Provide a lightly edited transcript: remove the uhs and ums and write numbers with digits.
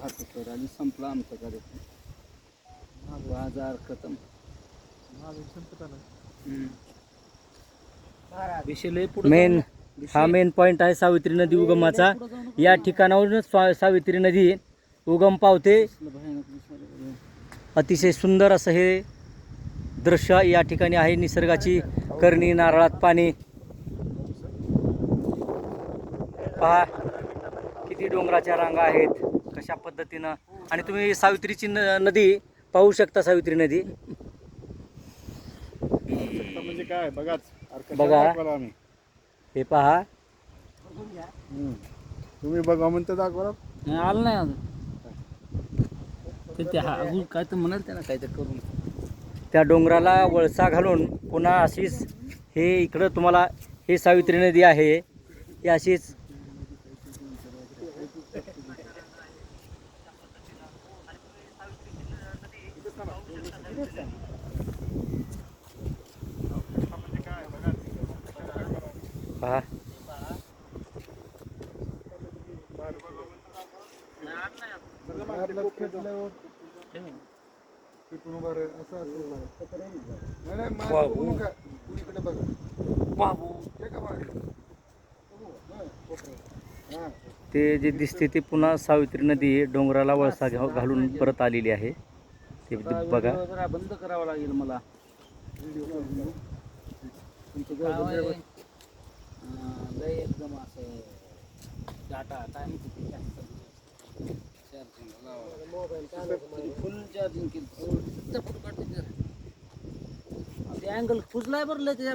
खातो सर आणि संपला आमचा कार्यक्रम. बाजार खतम. विषय लय पुढे मेन हा मेन पॉइंट आहे सावित्री नदी उगमाचा. या ठिकाणावरूनच सावित्री नदी उगम पावते. अतिशय सुंदर असं हे दृश्य या ठिकाणी आहे. निसर्गाची करणी, नारळात पाणी पहा, किती डोंगराच्या रांगा आहेत कशा पद्धतीनं. आणि तुम्ही सावित्रीची नदी पाहू शकता. सावित्री नदी म्हणजे काय बघा, हे पहा. तुम्ही बघा म्हणते दाखवा. आलं नाही अजून ते अजून काय तर म्हणाल त्यांना काय तर करून त्या डोंगराला वळसा घालून पुन्हा अशीच हे इकडं तुम्हाला हे सावित्री नदी आहे. ही अशीच पहा. ते जे दिसते ते पुन्हा सावित्री नदी डोंगराला वळसा घालून परत आलेली आहे. ते बघा. जरा बंद करावं लागेल मला. लय एकदम असं डाटा काय म्हणते फुल चार्जिंग केलं. अँगल फुजलाय बरं त्याच्या